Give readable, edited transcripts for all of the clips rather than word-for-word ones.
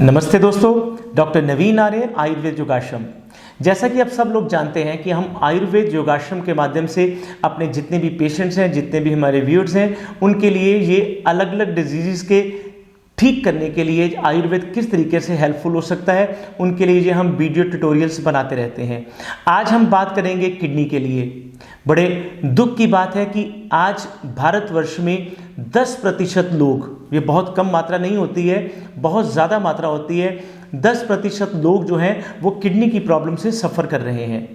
नमस्ते दोस्तों, डॉक्टर नवीन आर्य, आयुर्वेद योगाश्रम। जैसा कि आप सब लोग जानते हैं कि हम आयुर्वेद योगाश्रम के माध्यम से अपने जितने भी पेशेंट्स हैं, जितने भी हमारे व्यूअर्स हैं, उनके लिए ये अलग अलग डिजीज़ के ठीक करने के लिए आयुर्वेद किस तरीके से हेल्पफुल हो सकता है, उनके लिए ये हम वीडियो ट्यूटोरियल्स बनाते रहते हैं। आज हम बात करेंगे किडनी के लिए। बड़े दुख की बात है कि आज भारतवर्ष में 10% लोग, ये बहुत कम मात्रा नहीं होती है, बहुत ज़्यादा मात्रा होती है, 10% लोग जो हैं वो किडनी की प्रॉब्लम से सफ़र कर रहे हैं।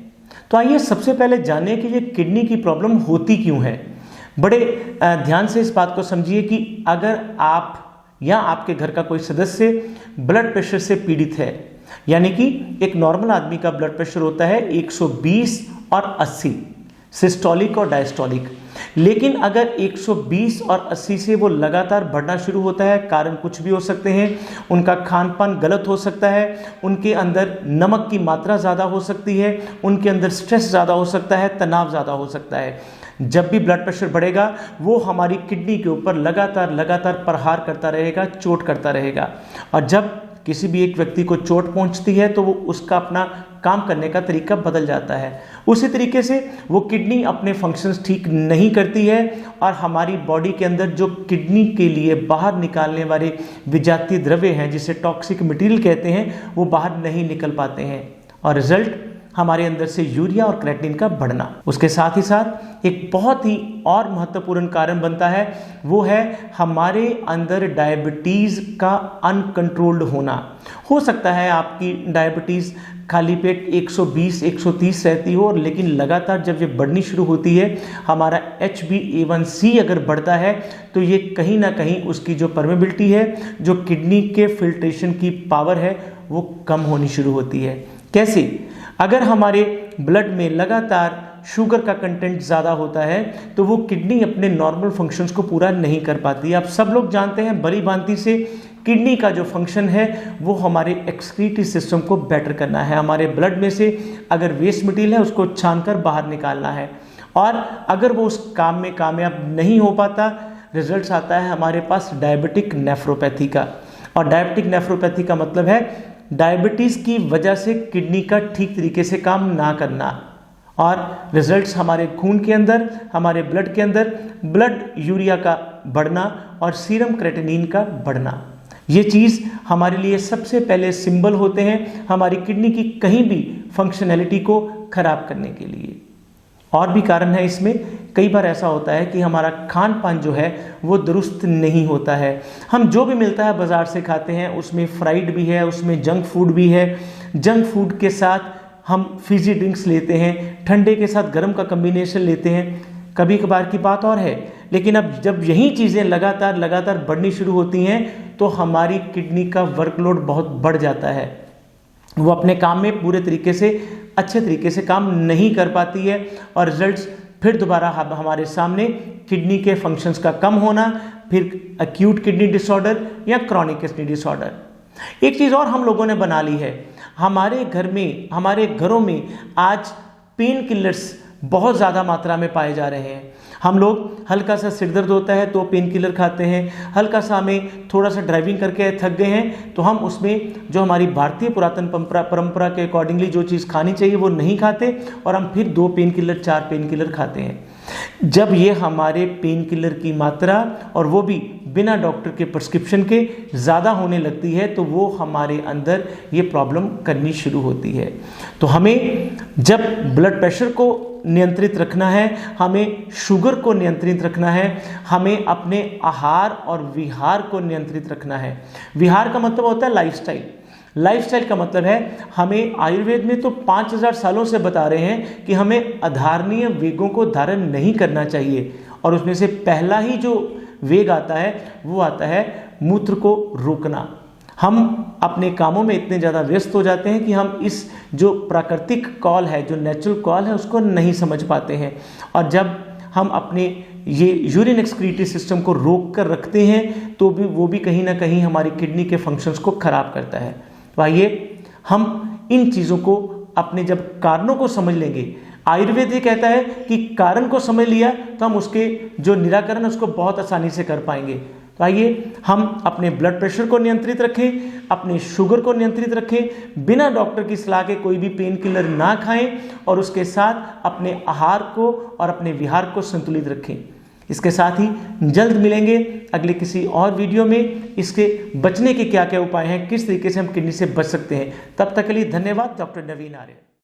तो आइए सबसे पहले जानें कि ये किडनी की प्रॉब्लम होती क्यों है। बड़े ध्यान से इस बात को समझिए कि अगर आप या आपके घर का कोई सदस्य ब्लड प्रेशर से पीड़ित है, यानी कि एक नॉर्मल आदमी का ब्लड प्रेशर होता है 120 और 80, सिस्टोलिक और डायस्टोलिक, लेकिन अगर 120 और 80 से वो लगातार बढ़ना शुरू होता है, कारण कुछ भी हो सकते हैं, उनका खान पान गलत हो सकता है, उनके अंदर नमक की मात्रा ज़्यादा हो सकती है, उनके अंदर स्ट्रेस ज़्यादा हो सकता है, तनाव ज़्यादा हो सकता है। जब भी ब्लड प्रेशर बढ़ेगा वो हमारी किडनी के ऊपर लगातार प्रहार करता रहेगा, चोट करता रहेगा, और जब किसी भी एक व्यक्ति को चोट पहुंचती है तो वो उसका अपना काम करने का तरीका बदल जाता है। उसी तरीके से वो किडनी अपने फंक्शंस ठीक नहीं करती है और हमारी बॉडी के अंदर जो किडनी के लिए बाहर निकालने वाले विजातीय द्रव्य हैं, जिसे टॉक्सिक मटेरियल कहते हैं, वो बाहर नहीं निकल पाते हैं, और रिजल्ट हमारे अंदर से यूरिया और क्रेटिनिन का बढ़ना। उसके साथ ही साथ एक बहुत ही और महत्वपूर्ण कारण बनता है, वो है हमारे अंदर डायबिटीज़ का अनकंट्रोल्ड होना। हो सकता है आपकी डायबिटीज़ खाली पेट 120-130 रहती हो, लेकिन लगातार जब ये बढ़नी शुरू होती है, हमारा HbA1c अगर बढ़ता है तो ये कहीं ना कहीं उसकी जो परमेबिलिटी है, जो किडनी के फिल्ट्रेशन की पावर है, वो कम होनी शुरू होती है। कैसे? अगर हमारे ब्लड में लगातार शुगर का कंटेंट ज़्यादा होता है तो वो किडनी अपने नॉर्मल फंक्शंस को पूरा नहीं कर पाती। आप सब लोग जानते हैं भली भांति से किडनी का जो फंक्शन है वो हमारे एक्सक्रीटरी सिस्टम को बेटर करना है। हमारे ब्लड में से अगर वेस्ट मटेरियल है उसको छानकर बाहर निकालना है, और अगर वो उस काम में कामयाब नहीं हो पाता, रिजल्ट आता है हमारे पास डायबिटिक नेफ्रोपैथी का। और डायबिटिक नेफ्रोपैथी का मतलब है डायबिटीज़ की वजह से किडनी का ठीक तरीके से काम ना करना, और रिजल्ट्स हमारे खून के अंदर, हमारे ब्लड के अंदर ब्लड यूरिया का बढ़ना और सीरम क्रेटिनिन का बढ़ना। ये चीज़ हमारे लिए सबसे पहले सिंबल होते हैं हमारी किडनी की कहीं भी फंक्शनैलिटी को खराब करने के लिए। और भी कारण है इसमें। कई बार ऐसा होता है कि हमारा खान पान जो है वो दुरुस्त नहीं होता है। हम जो भी मिलता है बाज़ार से खाते हैं, उसमें फ्राइड भी है, उसमें जंक फूड भी है। जंक फूड के साथ हम फिजी ड्रिंक्स लेते हैं, ठंडे के साथ गर्म का कम्बिनेशन लेते हैं। कभी कभार की बात और है, लेकिन अब जब यही चीज़ें लगातार बढ़नी शुरू होती हैं तो हमारी किडनी का वर्कलोड बहुत बढ़ जाता है। वो अपने काम में पूरे तरीके से, अच्छे तरीके से काम नहीं कर पाती है, और रिजल्ट्स फिर दोबारा हमारे सामने किडनी के फंक्शंस का कम होना, फिर एक्यूट किडनी डिसऑर्डर या क्रॉनिक किडनी डिसऑर्डर। एक चीज़ और हम लोगों ने बना ली है, हमारे घर में, हमारे घरों में आज पेन किलर्स बहुत ज़्यादा मात्रा में पाए जा रहे हैं। हम लोग हल्का सा सिरदर्द होता है तो पेन किलर खाते हैं, हल्का सा हमें थोड़ा सा ड्राइविंग करके थक गए हैं तो हम उसमें जो हमारी भारतीय पुरातन परंपरा के अकॉर्डिंगली जो चीज़ खानी चाहिए वो नहीं खाते, और हम फिर 2 पेन किलर 4 पेन किलर खाते हैं। जब ये हमारे पेन किलर की मात्रा, और वो भी बिना डॉक्टर के प्रिस्क्रिप्शन के, ज़्यादा होने लगती है तो वो हमारे अंदर ये प्रॉब्लम करनी शुरू होती है। तो हमें जब ब्लड प्रेशर को नियंत्रित रखना है, हमें शुगर को नियंत्रित रखना है, हमें अपने आहार और विहार को नियंत्रित रखना है। विहार का मतलब होता है लाइफस्टाइल। लाइफस्टाइल का मतलब है, हमें आयुर्वेद में तो 5000 सालों से बता रहे हैं कि हमें अधारणीय वेगों को धारण नहीं करना चाहिए, और उसमें से पहला ही जो वेग आता है वो आता है मूत्र को रोकना। हम अपने कामों में इतने ज़्यादा व्यस्त हो जाते हैं कि हम इस जो प्राकृतिक कॉल है, जो नेचुरल कॉल है, उसको नहीं समझ पाते हैं, और जब हम अपने ये यूरिन एक्सक्रीटरी सिस्टम को रोक कर रखते हैं तो भी वो भी कहीं ना कहीं हमारी किडनी के फंक्शंस को खराब करता है। तो आइए हम इन चीज़ों को, अपने जब कारणों को समझ लेंगे, आयुर्वेद ये कहता है कि कारण को समझ लिया तो हम उसके जो निराकरण उसको बहुत आसानी से कर पाएंगे। तो आइए हम अपने ब्लड प्रेशर को नियंत्रित रखें, अपने शुगर को नियंत्रित रखें, बिना डॉक्टर की सलाह के कोई भी पेन किलर ना खाएं और उसके साथ अपने आहार को और अपने विहार को संतुलित रखें। इसके साथ ही जल्द मिलेंगे अगले किसी और वीडियो में। इसके बचने के क्या क्या उपाय हैं, किस तरीके से हम किडनी से बच सकते हैं। तब तक के लिए धन्यवाद। डॉक्टर नवीन आर्य।